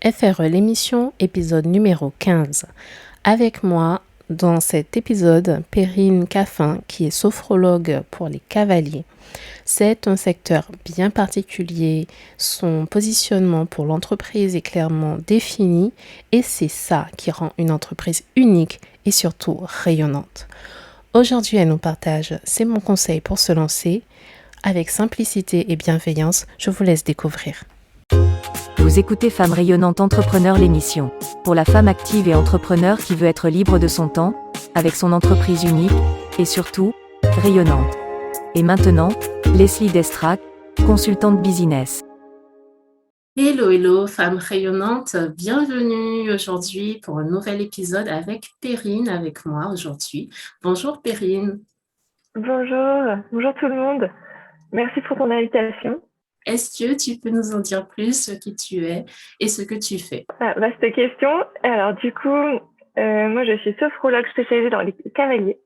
FRE l'émission, épisode numéro 15. Avec moi, dans cet épisode, Perrine Caffin, qui est sophrologue pour les cavaliers. C'est un secteur bien particulier, son positionnement pour l'entreprise est clairement défini et c'est ça qui rend une entreprise unique et surtout rayonnante. Aujourd'hui, elle nous partage ses bons conseils pour se lancer. Avec simplicité et bienveillance, je vous laisse découvrir. Vous écoutez Femme rayonnante entrepreneur, l'émission pour la femme active et entrepreneur qui veut être libre de son temps, avec son entreprise unique et surtout rayonnante. Et maintenant, Leslie Destrac, consultante business. Hello, femme rayonnante, bienvenue aujourd'hui pour un nouvel épisode avec Perrine avec moi aujourd'hui. Bonjour Perrine. Bonjour tout le monde. Merci pour ton invitation. Est-ce que tu peux nous en dire plus sur qui tu es et ce que tu fais? Vaste question. Alors du coup, moi je suis sophrologue spécialisée dans les cavaliers.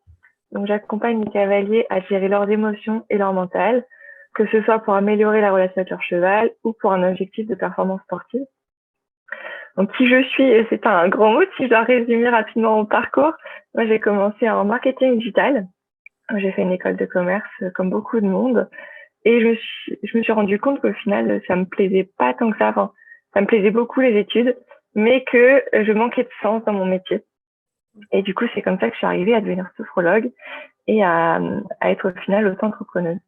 Donc j'accompagne les cavaliers à gérer leurs émotions et leur mental, que ce soit pour améliorer la relation avec leur cheval ou pour un objectif de performance sportive. Donc qui je suis, c'est un grand mot. Si je dois résumer rapidement mon parcours, moi j'ai commencé en marketing digital. J'ai fait une école de commerce comme beaucoup de monde. Et je me suis rendu compte qu'au final, ça me plaisait pas tant que ça. Enfin, ça me plaisait beaucoup les études, mais que je manquais de sens dans mon métier. Et du coup, c'est comme ça que je suis arrivée à devenir sophrologue et à être au final auto-entrepreneuse.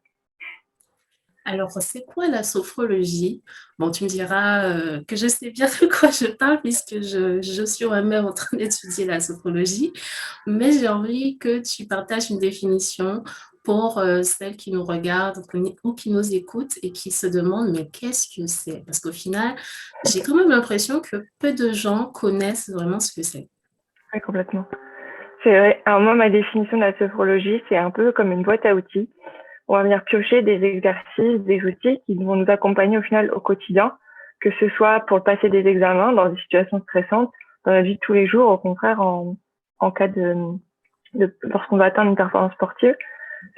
Alors, c'est quoi la sophrologie? Bon, tu me diras que je sais bien de quoi je parle puisque je suis moi-même en train d'étudier la sophrologie, mais j'ai envie que tu partages une définition pour celles qui nous regardent ou qui nous écoutent et qui se demandent mais qu'est-ce que c'est? Parce qu'au final, j'ai quand même l'impression que peu de gens connaissent vraiment ce que c'est. Ouais, complètement. C'est vrai. Alors moi, ma définition de la sophrologie, c'est un peu comme une boîte à outils. On va venir piocher des exercices, des outils qui vont nous accompagner au final au quotidien, que ce soit pour passer des examens dans des situations stressantes, dans la vie de tous les jours, au contraire en cas lorsqu'on va atteindre une performance sportive.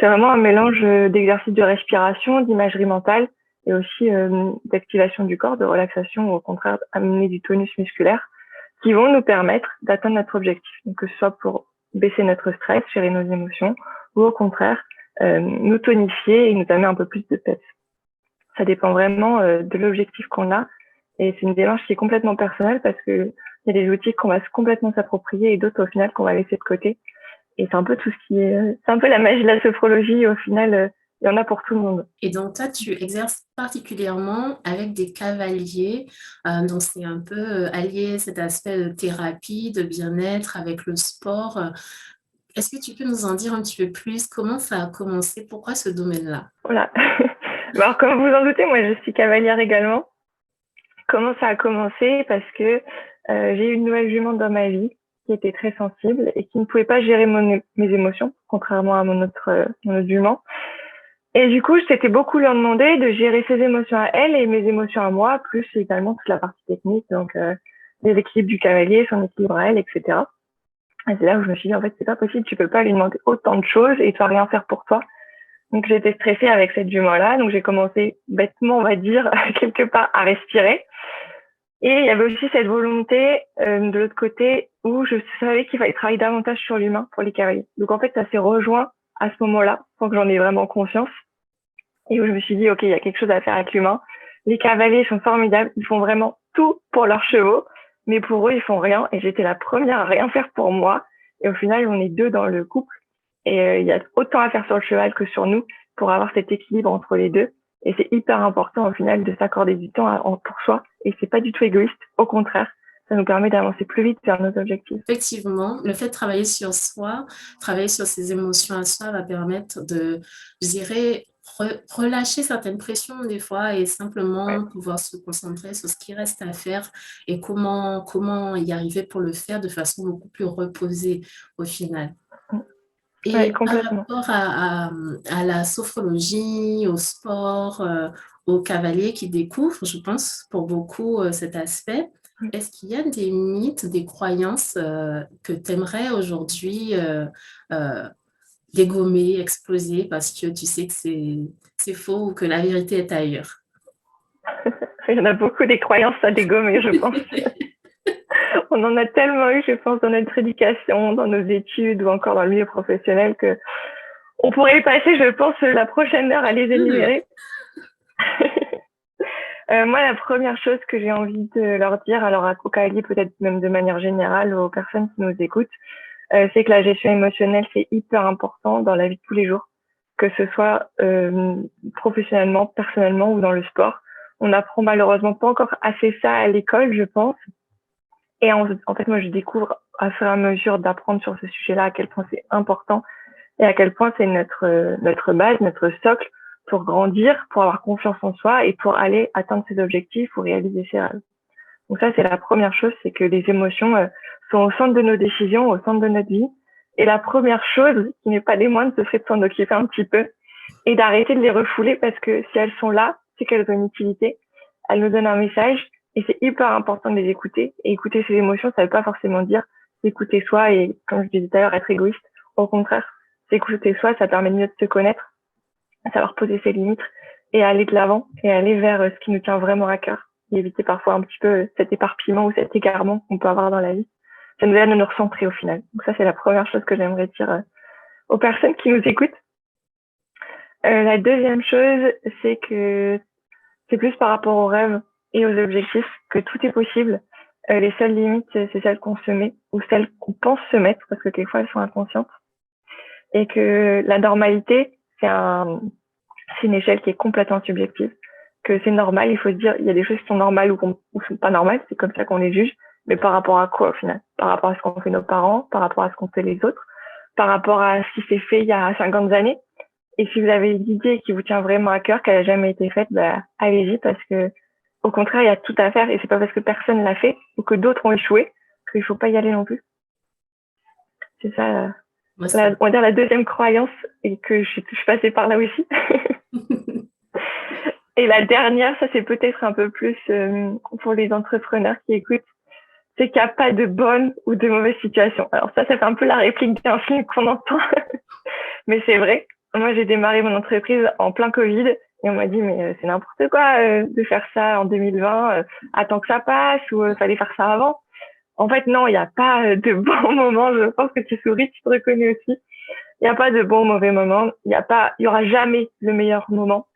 C'est vraiment un mélange d'exercices de respiration, d'imagerie mentale et aussi d'activation du corps, de relaxation ou au contraire amener du tonus musculaire qui vont nous permettre d'atteindre notre objectif. Donc que ce soit pour baisser notre stress, gérer nos émotions ou au contraire nous tonifier et nous amener un peu plus de peps. Ça dépend vraiment de l'objectif qu'on a et c'est une démarche qui est complètement personnelle parce que il y a des outils qu'on va complètement s'approprier et d'autres au final qu'on va laisser de côté. Et c'est un peu tout ce qui est, c'est un peu la magie de la sophrologie. Au final, il y en a pour tout le monde. Et donc, toi, tu exerces particulièrement avec des cavaliers. Donc, c'est un peu allier cet aspect de thérapie, de bien-être avec le sport. Est-ce que tu peux nous en dire un petit peu plus? Comment ça a commencé? Pourquoi ce domaine-là? Voilà. Alors, comme vous en doutez, moi, je suis cavalière également. Comment ça a commencé? Parce que j'ai eu une nouvelle jument dans ma vie qui était très sensible et qui ne pouvait pas gérer mes émotions, contrairement à mon autre jument. Et du coup, c'était beaucoup lui en demander de gérer ses émotions à elle et mes émotions à moi, plus également toute la partie technique, donc les équilibres du cavalier, son équilibre à elle, etc. Et c'est là où je me suis dit, en fait, c'est pas possible, tu peux pas lui demander autant de choses et tu vas rien faire pour toi. Donc j'étais stressée avec cette jument-là, donc j'ai commencé bêtement, on va dire, quelque part à respirer. Et il y avait aussi cette volonté de l'autre côté où je savais qu'il fallait travailler davantage sur l'humain pour les cavaliers. Donc en fait, ça s'est rejoint à ce moment-là, sans que j'en ai vraiment conscience. Et où je me suis dit, OK, il y a quelque chose à faire avec l'humain. Les cavaliers sont formidables, ils font vraiment tout pour leurs chevaux, mais pour eux, ils font rien. Et j'étais la première à rien faire pour moi. Et au final, on est deux dans le couple. Et il y a autant à faire sur le cheval que sur nous pour avoir cet équilibre entre les deux. Et c'est hyper important au final de s'accorder du temps pour soi. Et c'est pas du tout égoïste. Au contraire, ça nous permet d'avancer plus vite vers nos objectifs. Effectivement, le fait de travailler sur soi, travailler sur ses émotions à soi va permettre de, je dirais, relâcher certaines pressions des fois et simplement pouvoir se concentrer sur ce qui reste à faire et comment y arriver pour le faire de façon beaucoup plus reposée au final. Et par Complètement. rapport à la sophrologie, au sport, aux cavaliers qui découvrent, je pense, pour beaucoup, cet aspect, est-ce qu'il y a des mythes, des croyances que tu aimerais aujourd'hui dégommer, exploser parce que tu sais que c'est faux ou que la vérité est ailleurs? Il y en a beaucoup des croyances à dégommer, je pense. On en a tellement eu, je pense, dans notre éducation, dans nos études ou encore dans le milieu professionnel que on pourrait y passer, je pense, la prochaine heure à les énumérer. Moi, la première chose que j'ai envie de leur dire, alors à Cocalie, peut-être même de manière générale aux personnes qui nous écoutent, c'est que la gestion émotionnelle, c'est hyper important dans la vie de tous les jours, que ce soit professionnellement, personnellement ou dans le sport. On n'apprend malheureusement pas encore assez ça à l'école, je pense. Et en fait, moi, je découvre à fur et à mesure d'apprendre sur ce sujet-là à quel point c'est important et à quel point c'est notre base, notre socle pour grandir, pour avoir confiance en soi et pour aller atteindre ses objectifs ou réaliser ses rêves. Donc ça, c'est la première chose, c'est que les émotions sont au centre de nos décisions, au centre de notre vie. Et la première chose, qui n'est pas des moindres, ce serait de s'en occuper un petit peu et d'arrêter de les refouler parce que si elles sont là, c'est qu'elles ont une utilité. Elles nous donnent un message et c'est hyper important de les écouter. Et écouter ses émotions, ça veut pas forcément dire écouter soi et, comme je disais tout à l'heure, être égoïste. Au contraire, s'écouter soi, ça permet de mieux de se connaître, à savoir poser ses limites et aller de l'avant et aller vers ce qui nous tient vraiment à cœur. Et éviter parfois un petit peu cet éparpillement ou cet égarement qu'on peut avoir dans la vie. Ça nous aide à nous recentrer au final. Donc ça, c'est la première chose que j'aimerais dire aux personnes qui nous écoutent. La deuxième chose, c'est que c'est plus par rapport aux rêves et aux objectifs que tout est possible. Les seules limites, c'est celles qu'on se met ou celles qu'on pense se mettre parce que quelquefois elles sont inconscientes. Et que la normalité, c'est une échelle qui est complètement subjective. Que c'est normal, il faut se dire, il y a des choses qui sont normales ou sont pas normales, c'est comme ça qu'on les juge, mais par rapport à quoi au final? Par rapport à ce qu'ont fait nos parents, par rapport à ce qu'ont fait les autres, par rapport à ce qui s'est fait il y a 50 années. Et si vous avez une idée qui vous tient vraiment à cœur, qu'elle a jamais été faite, bah, allez-y parce que, au contraire, il y a tout à faire et c'est pas parce que personne l'a fait ou que d'autres ont échoué qu'il faut pas y aller non plus. C'est ça, on va dire la deuxième croyance et que je suis passée par là aussi. Et la dernière, ça c'est peut-être un peu plus pour les entrepreneurs qui écoutent, c'est qu'il n'y a pas de bonne ou de mauvaise situation. Alors ça fait un peu la réplique d'un film qu'on entend, mais c'est vrai. Moi, j'ai démarré mon entreprise en plein Covid et on m'a dit mais c'est n'importe quoi de faire ça en 2020, attends que ça passe ou fallait faire ça avant. En fait, non, il n'y a pas de bon moment. Je pense que tu souris, tu te reconnais aussi. Il n'y a pas de bon ou mauvais moment. Il y aura jamais le meilleur moment.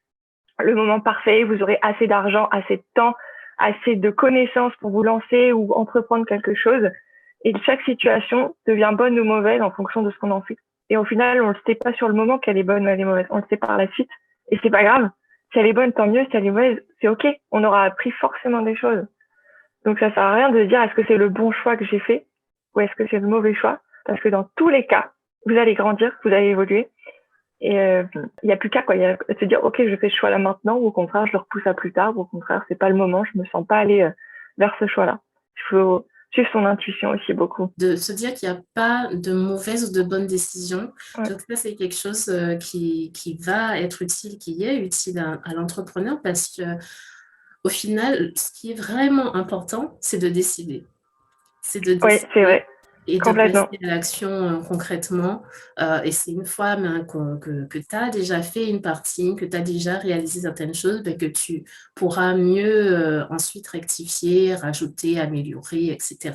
Le moment parfait, vous aurez assez d'argent, assez de temps, assez de connaissances pour vous lancer ou entreprendre quelque chose. Et chaque situation devient bonne ou mauvaise en fonction de ce qu'on en fait. Et au final, on ne le sait pas sur le moment qu'elle est bonne ou elle est mauvaise. On le sait par la suite. Et c'est pas grave. Si elle est bonne, tant mieux. Si elle est mauvaise, c'est OK. On aura appris forcément des choses. Donc ça sert à rien de dire est-ce que c'est le bon choix que j'ai fait ou est-ce que c'est le mauvais choix. Parce que dans tous les cas, vous allez grandir, vous allez évoluer. Et il y a plus qu'à quoi. Il y a se dire ok, je fais ce choix là maintenant ou au contraire je le repousse à plus tard ou au contraire c'est pas le moment, je me sens pas aller vers ce choix là. Il faut suivre son intuition aussi beaucoup. De se dire qu'il n'y a pas de mauvaise ou de bonne décision. Ouais. Donc ça c'est quelque chose qui va être utile, qui est utile à l'entrepreneur parce que au final ce qui est vraiment important c'est de décider. C'est de décider. Oui, c'est vrai. Et de passer à l'action concrètement. Et c'est une fois que tu as déjà fait une partie, que tu as déjà réalisé certaines choses, que tu pourras mieux ensuite rectifier, rajouter, améliorer, etc.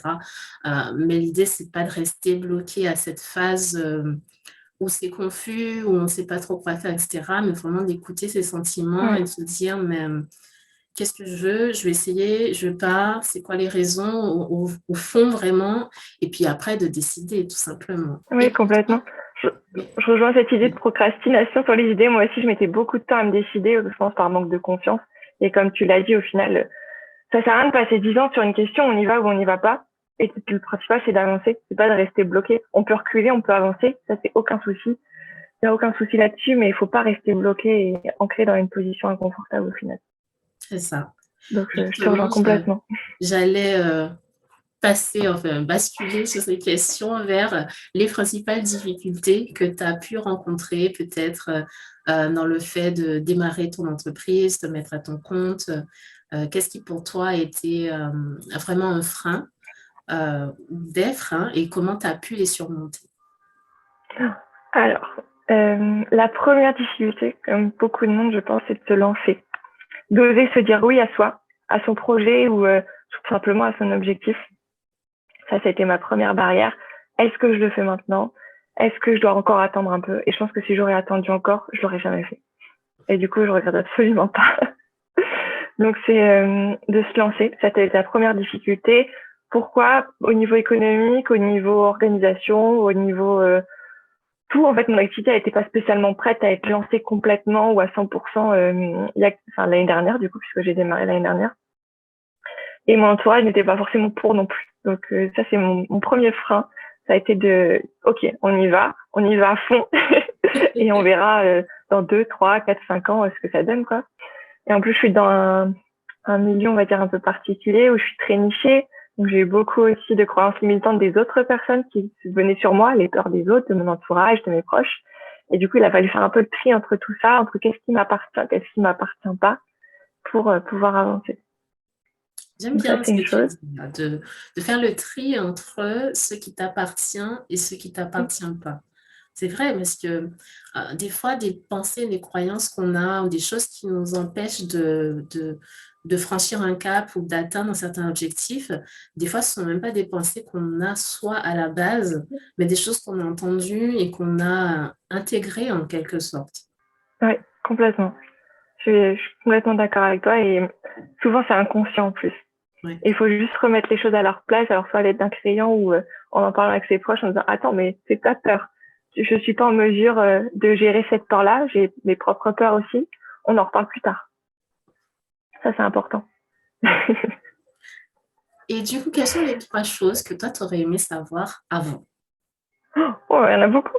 Mais l'idée, c'est pas de rester bloqué à cette phase où c'est confus, où on ne sait pas trop quoi faire, etc. Mais vraiment d'écouter ses sentiments et de se dire, mais qu'est-ce que je veux? Je vais essayer, je pars, c'est quoi les raisons au fond vraiment, et puis après de décider tout simplement. Oui, complètement. Je rejoins cette idée de procrastination sur les idées. Moi aussi, je mettais beaucoup de temps à me décider, je pense par manque de confiance. Et comme tu l'as dit, au final, ça sert à rien de passer 10 ans sur une question, on y va ou on n'y va pas. Et le principal, c'est d'avancer, c'est pas de rester bloqué. On peut reculer, on peut avancer, ça c'est aucun souci. Il n'y a aucun souci là-dessus, mais il faut pas rester bloqué et ancré dans une position inconfortable au final. C'est ça. Donc, je te rejoins complètement. J'allais basculer sur ces questions vers les principales difficultés que tu as pu rencontrer peut-être dans le fait de démarrer ton entreprise, te mettre à ton compte. Qu'est-ce qui pour toi a été vraiment un frein, des freins, et comment tu as pu les surmonter? Alors, la première difficulté, comme beaucoup de monde, je pense, c'est de se lancer. d'oser se dire oui à soi, à son projet ou tout simplement à son objectif. Ça a été ma première barrière. Est-ce que je le fais maintenant? Est-ce que je dois encore attendre un peu? Et je pense que si j'aurais attendu encore, je l'aurais jamais fait. Et du coup, je regrette absolument pas. Donc, c'est de se lancer. Ça a été la première difficulté. Pourquoi? Au niveau économique, au niveau organisation, au niveau tout. En fait, mon activité n'était pas spécialement prête à être lancée complètement ou à 100% l'année dernière, du coup, puisque j'ai démarré l'année dernière. Et mon entourage n'était pas forcément pour non plus. Donc, ça, c'est mon premier frein. Ça a été OK, on y va à fond. Et on verra dans 2, 3, 4, 5 ans ce que ça donne, quoi. Et en plus, je suis dans un milieu, on va dire, un peu particulier où je suis très nichée. Donc, j'ai eu beaucoup aussi de croyances limitantes des autres personnes qui venaient sur moi, les peurs des autres, de mon entourage, de mes proches. Et du coup, il a fallu faire un peu le tri entre tout ça, entre qu'est-ce qui m'appartient, qu'est-ce qui m'appartient pas, pour pouvoir avancer. J'aime Donc, ça, bien c'est ce que une tu chose. dis, là, de faire le tri entre ce qui t'appartient et ce qui t'appartient pas. C'est vrai, parce que des fois, des pensées, des croyances qu'on a ou des choses qui nous empêchent de franchir un cap ou d'atteindre un certain objectif, des fois, ce ne sont même pas des pensées qu'on a soit à la base, mais des choses qu'on a entendues et qu'on a intégrées en quelque sorte. Oui, complètement. Je suis complètement d'accord avec toi et souvent, c'est inconscient en plus. Ouais. Il faut juste remettre les choses à leur place, alors soit à l'aide d'un crayon ou en parlant avec ses proches en disant attends, mais c'est ta peur. Je suis pas en mesure de gérer cette peur-là, j'ai mes propres peurs aussi. On en reparle plus tard. Ça, c'est important. Et du coup, quelles sont les 3 choses que toi, tu aurais aimé savoir avant? Oh, il y en a beaucoup.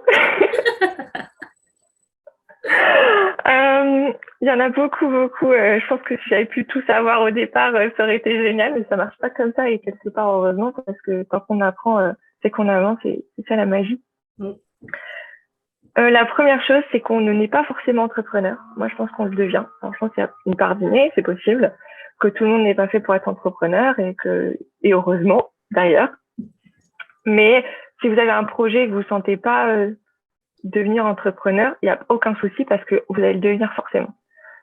Il y en a beaucoup, beaucoup. Je pense que si j'avais pu tout savoir au départ, ça aurait été génial, mais ça marche pas comme ça et quelque part heureusement parce que quand on apprend, c'est qu'on avance et c'est ça la magie. Mm. La première chose, c'est qu'on ne naît pas forcément entrepreneur. Moi, je pense qu'on le devient. Alors, je pense qu'il y a une part d'inné, c'est possible, que tout le monde n'est pas fait pour être entrepreneur et heureusement, d'ailleurs. Mais si vous avez un et que vous ne sentez pas devenir entrepreneur, il n'y a aucun souci parce que vous allez le devenir forcément.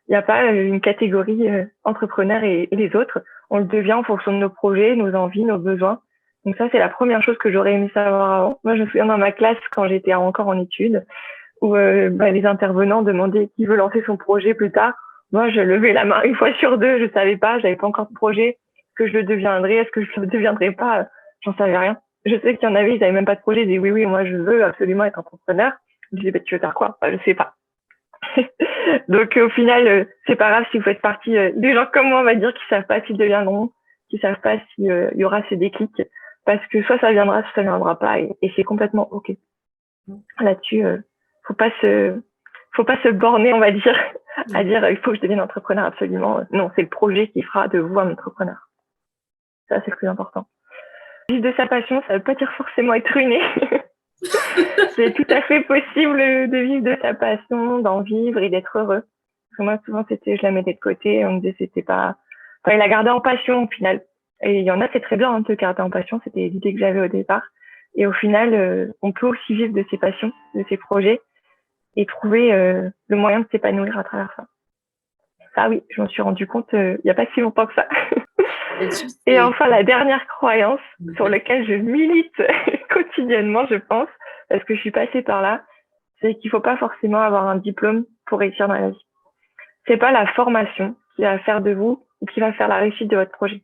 Il n'y a pas une catégorie entrepreneur et les autres. On le devient en fonction de nos projets, nos envies, nos besoins. Donc ça, c'est la première chose que j'aurais aimé savoir avant. Moi, je me souviens dans ma classe, quand j'étais encore en études, où les intervenants demandaient qui veut lancer son projet plus tard. Moi, je levais la main une fois sur deux, je savais pas, j'avais pas encore de projet. Est-ce que je le deviendrais, est-ce que je le deviendrais pas, j'en savais rien. Je sais qu'il y en avait, ils avaient même pas de projet, ils disaient oui, moi je veux absolument être entrepreneur. Je disais, tu veux faire quoi? Je sais pas. Donc au final, c'est pas grave si vous faites partie des gens comme moi, on va dire, qui savent pas s'ils deviendront, qui savent pas s'il y aura ces déclics, parce que soit ça viendra, soit ça viendra pas, et c'est complètement ok. Là-dessus, faut pas se borner, on va dire, à dire il faut que je devienne entrepreneur absolument. Non, c'est le projet qui fera de vous un entrepreneur. Ça, c'est le plus important. Vivre de sa passion, ça veut pas dire forcément être ruiné. C'est tout à fait possible de vivre de sa passion, d'en vivre et d'être heureux. Parce que moi, souvent, je la mettais de côté, on me disait c'était pas, il la gardait en passion au final. Et il y en a, c'est très bien de garder en passion, c'était l'idée que j'avais au départ. Et au final, on peut aussi vivre de ses passions, de ses projets, et trouver le moyen de s'épanouir à travers ça. Ça, oui, je m'en suis rendu compte il n'y a pas si longtemps que ça. Et enfin, la dernière croyance sur laquelle je milite quotidiennement, je pense, parce que je suis passée par là, c'est qu'il ne faut pas forcément avoir un diplôme pour réussir dans la vie. C'est pas la formation qui va faire de vous ou qui va faire la réussite de votre projet.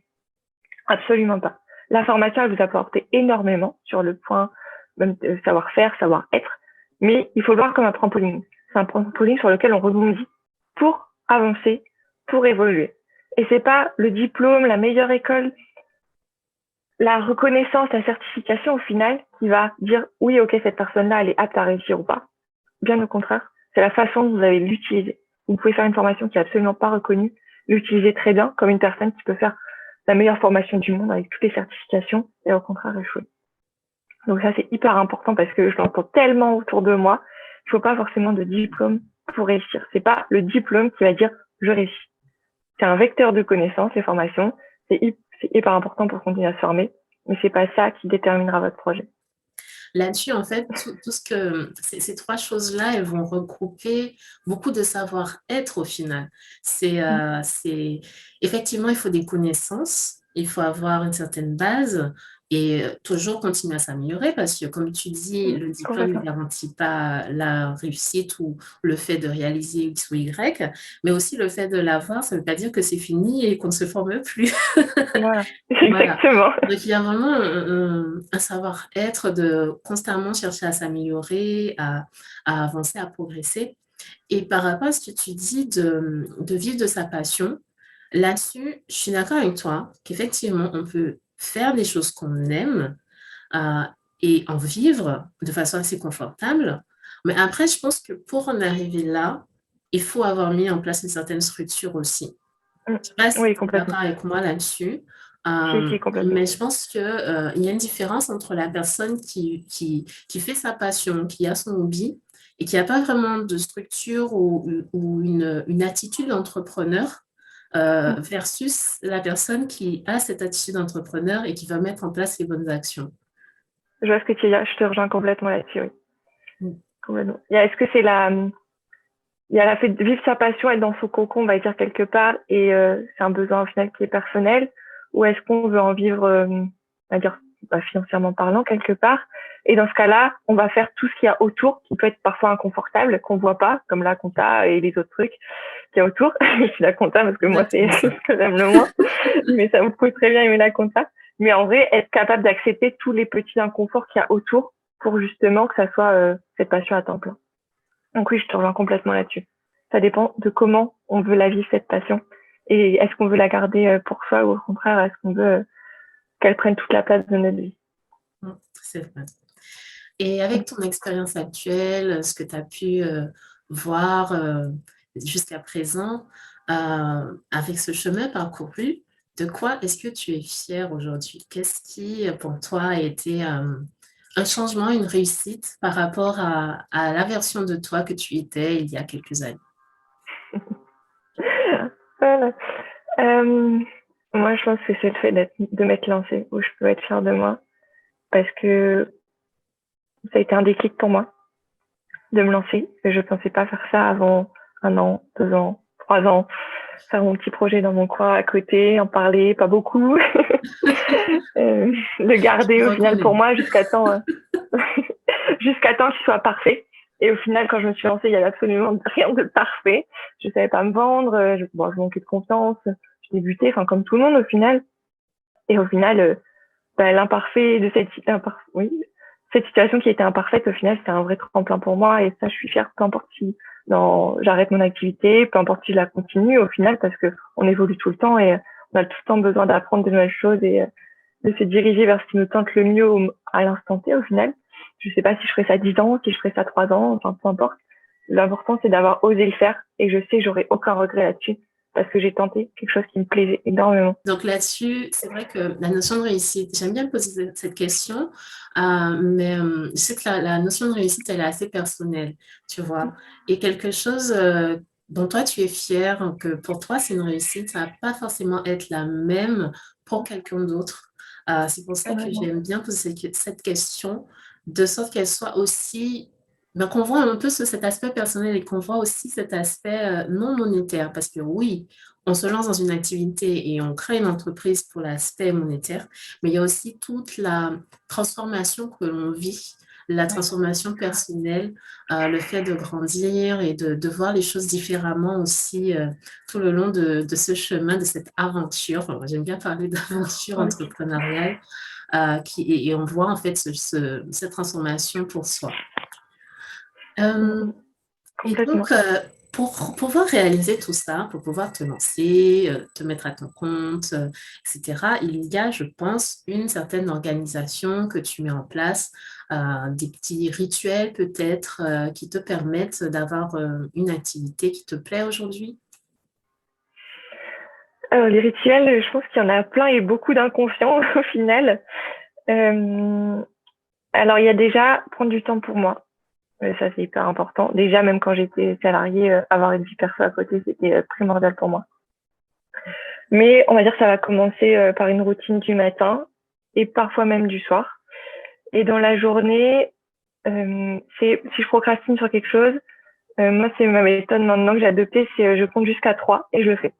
Absolument pas. La formation, elle vous apporte énormément sur le point même de savoir-faire, savoir-être, mais il faut le voir comme un trampoline. C'est un trampoline sur lequel on rebondit pour avancer, pour évoluer. Et c'est pas le diplôme, la meilleure école, la reconnaissance, la certification au final qui va dire oui, ok, cette personne-là, elle est apte à réussir ou pas. Bien au contraire, c'est la façon dont vous allez l'utiliser. Vous pouvez faire une formation qui est absolument pas reconnue, l'utiliser très bien comme une personne qui peut faire la meilleure formation du monde avec toutes les certifications et au contraire échouer. Donc ça, c'est hyper important parce que je l'entends tellement autour de moi. Il faut pas forcément de diplôme pour réussir. C'est pas le diplôme qui va dire je réussis. C'est un vecteur de connaissances, les formations. C'est hyper important pour continuer à se former, mais c'est pas ça qui déterminera votre projet. Là-dessus, en fait, tout ce que ces trois choses-là, elles vont regrouper beaucoup de savoir-être au final. C'est effectivement, il faut des connaissances, il faut avoir une certaine base et toujours continuer à s'améliorer parce que, comme tu dis, le diplôme ne Complètement. garantit pas la réussite ou le fait de réaliser X ou Y, mais aussi le fait de l'avoir, ça ne veut pas dire que c'est fini et qu'on ne se forme plus. Voilà, Voilà. exactement. Donc, il y a vraiment un savoir-être de constamment chercher à s'améliorer, à avancer, à progresser. Et par rapport à ce que tu dis de vivre de sa passion, là-dessus, je suis d'accord avec toi qu'effectivement, on peut faire des choses qu'on aime euh, et en vivre de façon assez confortable. Mais après, je pense que pour en arriver là, il faut avoir mis en place une certaine structure aussi. Mm. Je sais pas si Oui, tu es complètement. d'accord avec moi là-dessus, Si, complètement. mais je pense que, il y a une différence entre la personne qui fait sa passion, qui a son hobby et qui n'a pas vraiment de structure ou une attitude d'entrepreneur, Mm. versus la personne qui a cette attitude d'entrepreneur et qui va mettre en place les bonnes actions. Je vois ce que tu dis, je te rejoins complètement là-dessus, oui. Mm. Complètement. Est-ce que il y a la fait de vivre sa passion, être dans son cocon, on va dire quelque part, et c'est un besoin au final qui est personnel, ou est-ce qu'on veut en vivre, on va dire, financièrement parlant, quelque part, et dans ce cas-là, on va faire tout ce qu'il y a autour, qui peut être parfois inconfortable, qu'on voit pas, comme la compta et les autres trucs qu'il y a autour. Je suis la compta parce que moi, c'est Exactement ce ça. que j'aime le moins, mais ça vous peut très bien aimer la compta. Mais en vrai, être capable d'accepter tous les petits inconforts qu'il y a autour pour justement que ça soit cette passion à temps plein. Donc oui, je te rejoins complètement là-dessus. Ça dépend de comment on veut la vivre, cette passion. Et est-ce qu'on veut la garder pour soi ou au contraire, est-ce qu'on veut qu'elle prenne toute la place de notre vie? C'est vrai. Et avec ton expérience actuelle, ce que tu as pu voir jusqu'à présent, avec ce chemin parcouru, de quoi est-ce que tu es fière aujourd'hui? Qu'est-ce qui, pour toi, a été un changement, une réussite par rapport à la version de toi que tu étais il y a quelques années? Voilà. Euh, Moi, je pense que c'est le fait de m'être lancée, où je peux être fière de moi, parce que ça a été un déclic pour moi de me lancer. Je ne pensais pas faire ça avant 1 an, 2 ans, 3 ans, faire mon petit projet dans mon coin à côté, en parler, pas beaucoup, le Je garder me au final pour reconnais. moi jusqu'à temps qu'il soit parfait. Et au final, quand je me suis lancée, il y avait absolument rien de parfait. Je savais pas me vendre, je manquais de confiance, je débutais, enfin comme tout le monde au final. Et au final, l'imparfait de oui, cette situation qui était imparfaite, au final, c'était un vrai tremplin pour moi. Et ça, je suis fière, peu importe si j'arrête mon activité, peu importe si je la continue au final, parce que on évolue tout le temps et on a tout le temps besoin d'apprendre de nouvelles choses et de se diriger vers ce qui nous tente le mieux à l'instant T au final. Je sais pas si je ferai ça 10 ans, si je ferai ça 3 ans, enfin peu importe. L'important c'est d'avoir osé le faire et je sais que j'aurai aucun regret là-dessus parce que j'ai tenté quelque chose qui me plaisait énormément. Donc là-dessus, c'est vrai que la notion de réussite, j'aime bien poser cette question, mais je sais que la notion de réussite, elle est assez personnelle, tu vois. Et quelque chose dont toi, tu es fier, que pour toi, c'est une réussite, ça va pas forcément être la même pour quelqu'un d'autre. C'est pour ça que Vraiment. j'aime bien poser cette question, de sorte qu'elle soit aussi, ben, qu'on voit un peu cet aspect personnel et qu'on voit aussi cet aspect non monétaire. Parce que oui, on se lance dans une activité et on crée une entreprise pour l'aspect monétaire, mais il y a aussi toute la transformation que l'on vit, la Ouais. transformation personnelle, le fait de grandir et de voir les choses différemment aussi tout le long de ce chemin, de cette aventure. Enfin, j'aime bien parler d'aventure Ouais. entrepreneuriale, et on voit en fait cette transformation pour soi. Mm, Euh, mm. et donc, Complètement. pour pouvoir réaliser tout ça, pour pouvoir te lancer, te mettre à ton compte, etc., il y a, je pense, une certaine organisation que tu mets en place, des petits rituels peut-être qui te permettent d'avoir une activité qui te plaît aujourd'hui. Alors, les rituels, je pense qu'il y en a plein et beaucoup d'inconscients au final. Euh, alors, il y a déjà prendre du temps pour moi. Ça, c'est hyper important. Déjà, même quand j'étais salariée, avoir une vie perso à côté, c'était primordial pour moi. Mais on va dire que ça va commencer par une routine du matin et parfois même du soir. Et dans la journée, si je procrastine sur quelque chose, moi, c'est ma méthode maintenant que j'ai adoptée, c'est je compte jusqu'à 3 et je le fais.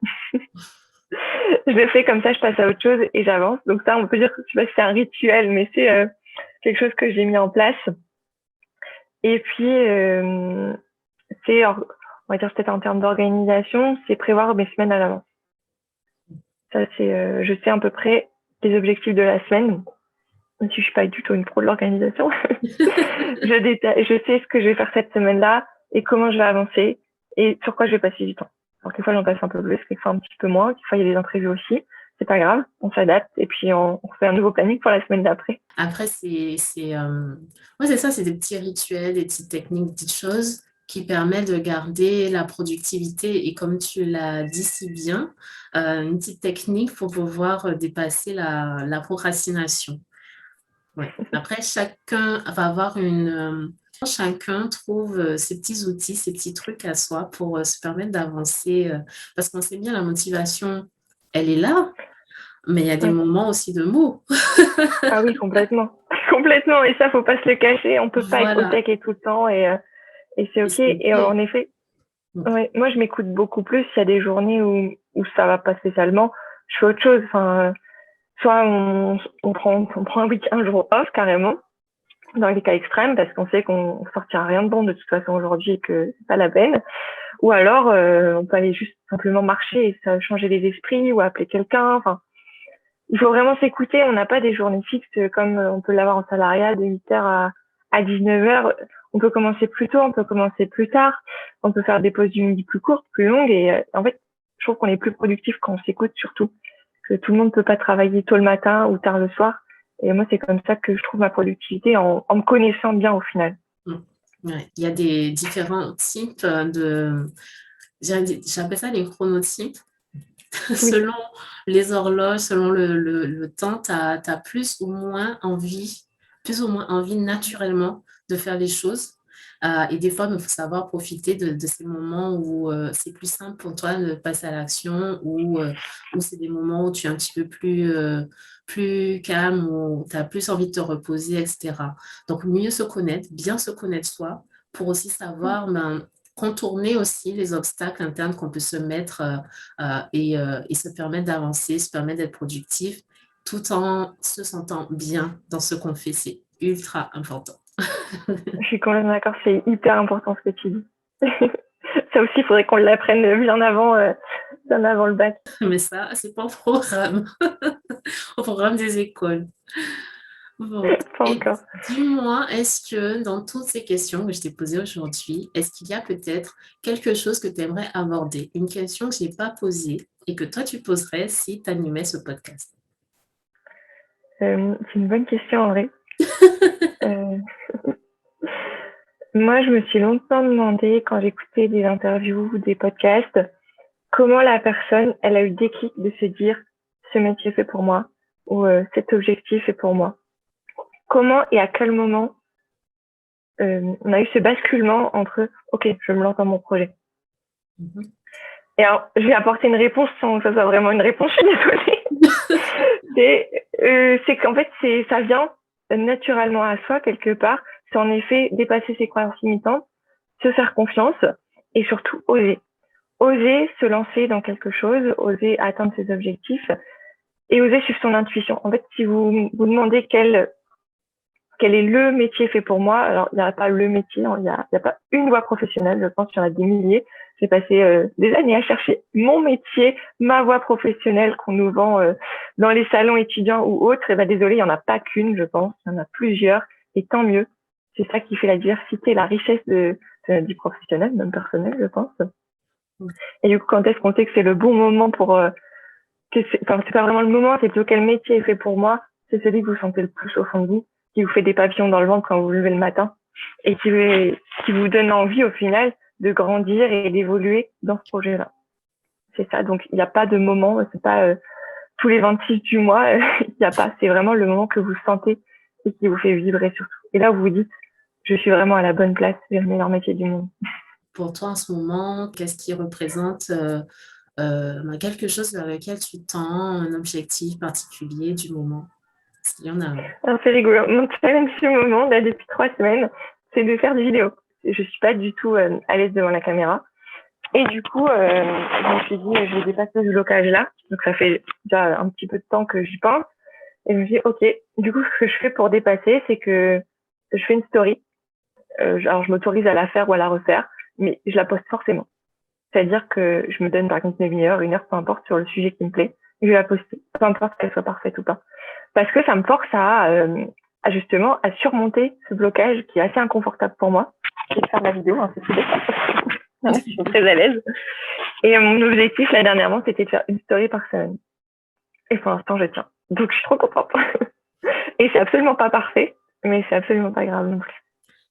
Je le fais comme ça, je passe à autre chose et j'avance. Donc ça, on peut dire que je sais pas si c'est un rituel, mais c'est quelque chose que j'ai mis en place. Et puis, on va dire peut-être en termes d'organisation, c'est prévoir mes semaines à l'avance. Ça, c'est, je sais à peu près les objectifs de la semaine, même si je suis pas du tout une pro de l'organisation. Je sais ce que je vais faire cette semaine-là et comment je vais avancer et sur quoi je vais passer du temps. Alors, quelquefois, j'en passe un peu plus, quelquefois un petit peu moins. Quelquefois, il y a des imprévus aussi. C'est pas grave, on s'adapte et puis on fait un nouveau planning pour la semaine d'après. Après, ouais, c'est ça, c'est des petits rituels, des petites techniques, des petites choses qui permettent de garder la productivité et comme tu l'as dit si bien, une petite technique pour pouvoir dépasser la procrastination. Ouais. Après, chacun va avoir chacun trouve ses petits outils, ses petits trucs à soi pour se permettre d'avancer. Parce qu'on sait bien, la motivation, elle est là, mais il y a des Ouais. moments aussi de mou. Ah oui, complètement. Complètement. Et ça, faut pas se le cacher. On peut pas être au Voilà. taquet tout le temps et c'est Et OK. c'est Et OK. en effet, ouais, moi, je m'écoute beaucoup plus. Il y a des journées où ça va pas spécialement. Je fais autre chose. Enfin, soit on prend un jour off carrément, dans les cas extrêmes, parce qu'on sait qu'on sortira rien de bon de toute façon aujourd'hui et que c'est pas la peine. Ou alors, on peut aller juste simplement marcher et ça changer les esprits ou appeler quelqu'un. Enfin, il faut vraiment s'écouter. On n'a pas des journées fixes comme on peut l'avoir en salariat de 8h à 19h. On peut commencer plus tôt, on peut commencer plus tard. On peut faire des pauses du midi plus courtes, plus longues. Et en fait, je trouve qu'on est plus productif quand on s'écoute surtout. Que tout le monde ne peut pas travailler tôt le matin ou tard le soir. Et moi, c'est comme ça que je trouve ma productivité en me connaissant bien au final. Ouais. Il y a des différents types j'appelle ça les chronotypes. Oui, Selon les horloges, selon le temps, tu as plus ou moins envie naturellement de faire les choses. Et des fois, il faut savoir profiter de ces moments où c'est plus simple pour toi de passer à l'action, où c'est des moments où tu es un petit peu plus calme, où tu as plus envie de te reposer, etc. Donc, mieux se connaître, bien se connaître soi, pour aussi savoir contourner aussi les obstacles internes qu'on peut se mettre et se permettre d'avancer, se permettre d'être productif, tout en se sentant bien dans ce qu'on fait. C'est ultra important. je suis complètement d'accord. C'est hyper important ce que tu dis. Ça aussi, il faudrait qu'on l'apprenne bien avant le bac. Mais ça, c'est pas au programme, au programme des écoles. Bon. Pas Et encore. dis-moi, est-ce que dans toutes ces questions que je t'ai posées aujourd'hui, est-ce qu'il y a peut-être quelque chose que tu aimerais aborder, une question que je n'ai pas posée et que toi tu poserais si tu animais ce podcast? C'est une bonne question en vrai. Euh, Moi, je me suis longtemps demandé quand j'écoutais des interviews ou des podcasts, comment la personne, elle a eu le déclic de se dire ce métier est fait pour moi ou cet objectif est pour moi. Comment et à quel moment on a eu ce basculement entre ok, je me lance dans mon projet. Mhm. Et alors, je vais apporter une réponse sans que ça soit vraiment une réponse, je suis désolée. C'est qu'en fait, ça vient naturellement à soi quelque part. C'est en effet dépasser ses croyances limitantes, se faire confiance et surtout oser. Oser se lancer dans quelque chose, oser atteindre ses objectifs et oser suivre son intuition. En fait, si vous vous demandez quel est le métier fait pour moi, alors il n'y a pas le métier, il n'y a pas une voie professionnelle, je pense qu'il y en a des milliers. J'ai passé des années à chercher mon métier, ma voie professionnelle qu'on nous vend dans les salons étudiants ou autres. Et ben désolé, il n'y en a pas qu'une, je pense, il y en a plusieurs, et tant mieux. C'est ça qui fait la diversité, la richesse de notre vie professionnelle, même personnelle, je pense. Et du coup, quand est-ce qu'on sait que c'est le bon moment pour c'est pas vraiment le moment, c'est plutôt quel métier est fait pour moi, c'est celui que vous sentez le plus au fond de vous, qui vous fait des papillons dans le ventre quand vous vous levez le matin et qui vous donne envie au final de grandir et d'évoluer dans ce projet-là. C'est ça, donc il n'y a pas de moment, c'est pas tous les 26 du mois, il n'y a pas, c'est vraiment le moment que vous sentez et qui vous fait vibrer surtout. Et là, vous vous dites, je suis vraiment à la bonne place, j'ai le meilleur métier du monde. Pour toi en ce moment, qu'est-ce qui représente quelque chose vers lequel tu tends, un objectif particulier du moment? Il y en a. Alors, c'est rigolo. Mon challenge ce moment, là, depuis 3 semaines, c'est de faire des vidéos. Je suis pas du tout à l'aise devant la caméra. Et du coup, je me suis dit, je vais dépasser ce blocage-là. Donc, ça fait déjà un petit peu de temps que j'y pense. Et je me suis dit, OK, du coup, ce que je fais pour dépasser, c'est que je fais une story. Alors, je m'autorise à la faire ou à la refaire, mais je la poste forcément. C'est-à-dire que je me donne, par exemple, une demi-heure, une heure, peu importe, sur le sujet qui me plaît. Je vais la poster, peu importe qu'elle soit parfaite ou pas. Parce que ça me force à justement, à surmonter ce blocage qui est assez inconfortable pour moi. Je vais faire la vidéo, hein, c'est tout bête. Je suis très à l'aise. Et mon objectif, là, dernièrement, c'était de faire une story par semaine. Et pour l'instant, je tiens. Donc, je suis trop contente. Et c'est absolument pas parfait, mais c'est absolument pas grave non plus.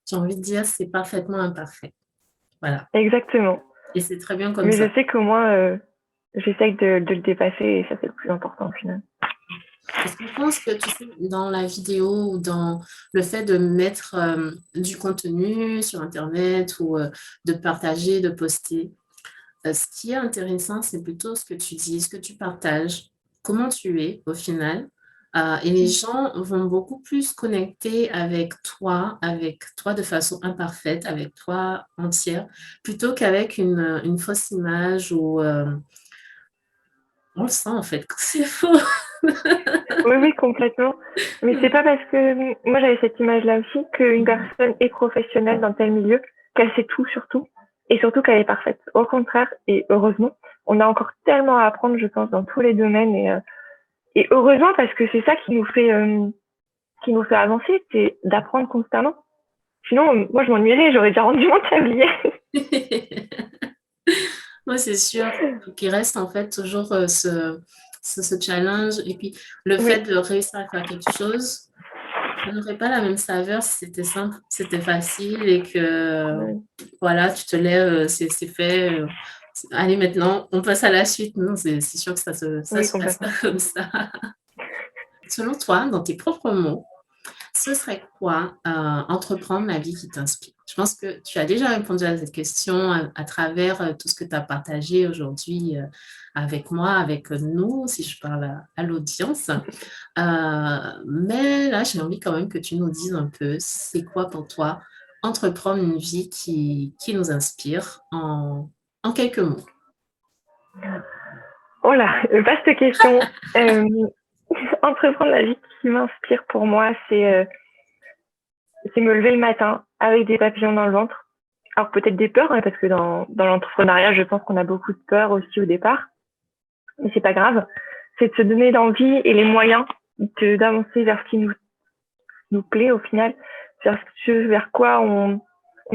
J'ai envie de dire, c'est parfaitement imparfait. Voilà. Exactement. Et c'est très bien comme mais ça. Je sais qu'au moins, j'essaye de le dépasser et ça, c'est le plus important au final. Est-ce que je pense que tu sais, dans la vidéo ou dans le fait de mettre du contenu sur Internet ou de partager, de poster, ce qui est intéressant, c'est plutôt ce que tu dis, ce que tu partages, comment tu es au final. Et les gens vont beaucoup plus connecter avec toi de façon imparfaite, avec toi entière, plutôt qu'avec une fausse image ou on le sent en fait que c'est faux. Oui, complètement. Mais c'est pas parce que moi j'avais cette image-là aussi qu'une personne est professionnelle dans tel milieu, qu'elle sait tout surtout, et surtout qu'elle est parfaite. Au contraire, et heureusement, on a encore tellement à apprendre, je pense, dans tous les domaines, et heureusement parce que c'est ça qui nous fait avancer, c'est d'apprendre constamment. Sinon, moi je m'ennuierais, j'aurais déjà rendu mon tablier. Moi, c'est sûr qu'il reste en fait toujours ce challenge. Et puis, le Oui. fait de réussir à faire quelque chose, ça n'aurait pas la même saveur si c'était simple, c'était facile et que, voilà, tu te lèves, c'est fait. Allez, maintenant, on passe à la suite. Non, c'est sûr que ça se passe pas comme ça. Selon toi, dans tes propres mots, ce serait quoi entreprendre la vie qui t'inspire? Je pense que tu as déjà répondu à cette question à travers tout ce que tu as partagé aujourd'hui avec moi, avec nous, si je parle à l'audience. Mais là, j'ai envie quand même que tu nous dises un peu, c'est quoi pour toi entreprendre une vie qui nous inspire en quelques mots? Oh là, vaste question. Entreprendre la vie qui m'inspire pour moi, c'est me lever le matin avec des papillons dans le ventre. Alors peut-être des peurs, hein, parce que dans l'entrepreneuriat, je pense qu'on a beaucoup de peurs aussi au départ. Mais c'est pas grave. C'est de se donner l'envie et les moyens d'avancer vers ce qui nous plaît au final, vers quoi on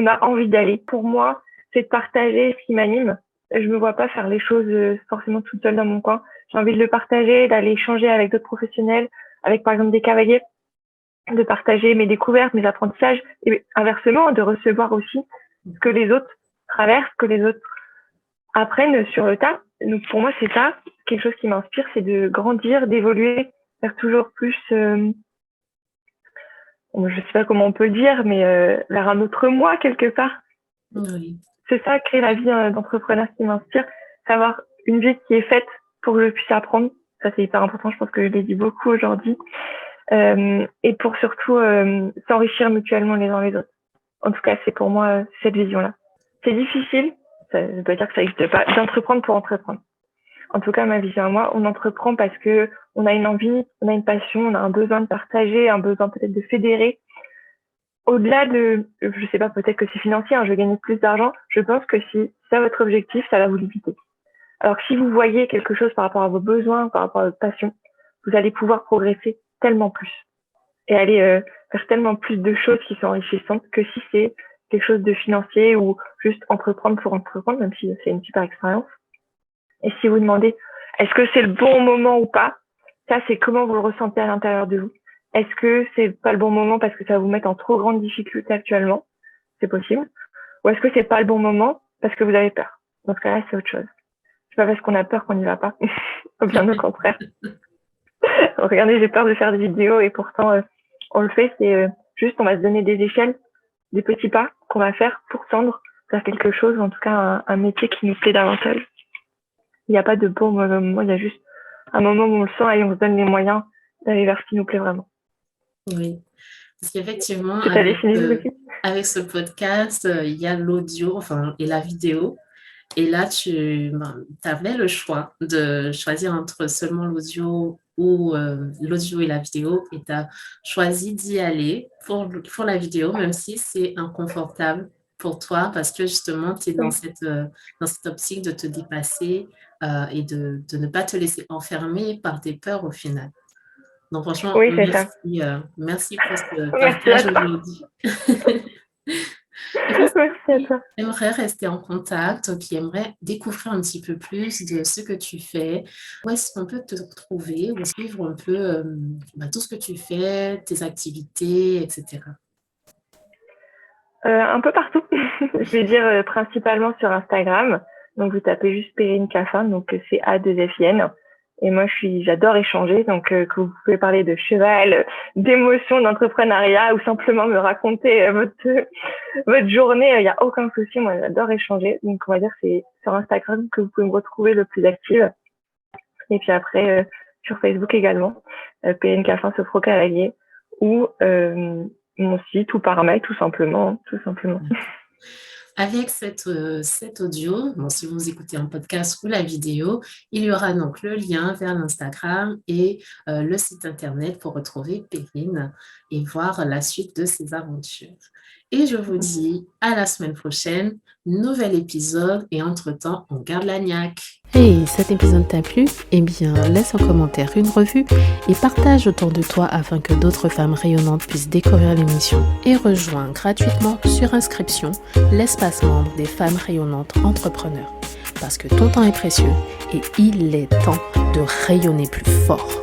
a envie d'aller. Pour moi, c'est de partager ce qui m'anime. Je me vois pas faire les choses forcément toute seule dans mon coin. J'ai envie de le partager, d'aller échanger avec d'autres professionnels, avec par exemple des cavaliers, de partager mes découvertes, mes apprentissages, et inversement, de recevoir aussi ce que les autres traversent, ce que les autres apprennent sur le tas. Donc pour moi, c'est ça, quelque chose qui m'inspire, c'est de grandir, d'évoluer, faire toujours plus, je sais pas comment on peut le dire, mais vers un autre moi quelque part. Oui. C'est ça, créer la vie d'entrepreneur qui m'inspire, savoir une vie qui est faite pour que je puisse apprendre. Ça, c'est hyper important, je pense que je l'ai dit beaucoup aujourd'hui. Et pour surtout s'enrichir mutuellement les uns les autres. En tout cas, c'est pour moi cette vision-là. C'est difficile, ça ne veut pas dire que ça n'existe pas, d'entreprendre pour entreprendre. En tout cas, ma vision à moi, on entreprend parce que on a une envie, on a une passion, on a un besoin de partager, un besoin peut-être de fédérer. Au-delà de, je sais pas, peut-être que c'est financier, hein, je veux gagner plus d'argent, je pense que si c'est votre objectif, ça va vous limiter. Alors que si vous voyez quelque chose par rapport à vos besoins, par rapport à votre passion, vous allez pouvoir progresser tellement plus et aller faire tellement plus de choses qui sont enrichissantes que si c'est quelque chose de financier ou juste entreprendre pour entreprendre, même si c'est une super expérience. Et si vous demandez est-ce que c'est le bon moment ou pas, ça c'est comment vous le ressentez à l'intérieur de vous. Est-ce que c'est pas le bon moment parce que ça va vous mettre en trop grande difficulté actuellement? C'est possible. Ou est-ce que c'est pas le bon moment parce que vous avez peur? Dans ce cas-là, c'est autre chose. C'est pas parce qu'on a peur qu'on n'y va pas. Bien au contraire. Regardez, j'ai peur de faire des vidéos et pourtant on le fait. C'est juste on va se donner des échelles, des petits pas qu'on va faire pour tendre vers quelque chose, en tout cas un métier qui nous plaît davantage. Il n'y a pas de bon moment, il y a juste un moment où on le sent et on se donne les moyens d'aller vers ce qui nous plaît vraiment. Oui, parce qu'effectivement, C'est ta définition aussi? avec ce podcast, il y a l'audio, et la vidéo. Et là, tu avais le choix de choisir entre seulement l'audio ou l'audio et la vidéo, et tu as choisi d'y aller pour la vidéo, même si c'est inconfortable pour toi, parce que justement, tu es dans Oui. dans cette optique de te dépasser et de ne pas te laisser enfermer par tes peurs au final. Donc, franchement, Oui, c'est ça. merci pour ce Merci à partage toi. aujourd'hui. Et pour ceux Merci à qui toi. aimeraient rester en contact, qui aimeraient découvrir un petit peu plus de ce que tu fais, où est-ce qu'on peut te retrouver ou suivre un peu tout ce que tu fais, tes activités, etc. Un peu partout. Je vais dire principalement sur Instagram. Donc, vous tapez juste Perrine Caffin, donc c'est A2FIN. Et moi, j'adore échanger. Donc, que vous pouvez parler de cheval, d'émotions, d'entrepreneuriat ou simplement me raconter votre journée, il n'y a aucun souci. Moi, j'adore échanger. Donc, on va dire que c'est sur Instagram que vous pouvez me retrouver le plus active. Et puis après, sur Facebook également, Perrine Caffin Sophro Cavalier ou mon site ou par mail, tout simplement. Avec cet audio, si vous écoutez un podcast ou la vidéo, il y aura donc le lien vers l'Instagram et le site internet pour retrouver Perrine et voir la suite de ses aventures. Et je vous dis à la semaine prochaine, nouvel épisode et entre-temps, on garde la niaque. Hey, cet épisode t'a plu? Eh bien, laisse en commentaire une revue et partage autour de toi afin que d'autres femmes rayonnantes puissent découvrir l'émission. Et rejoins gratuitement sur inscription l'espace membre des femmes rayonnantes entrepreneurs. Parce que ton temps est précieux et il est temps de rayonner plus fort.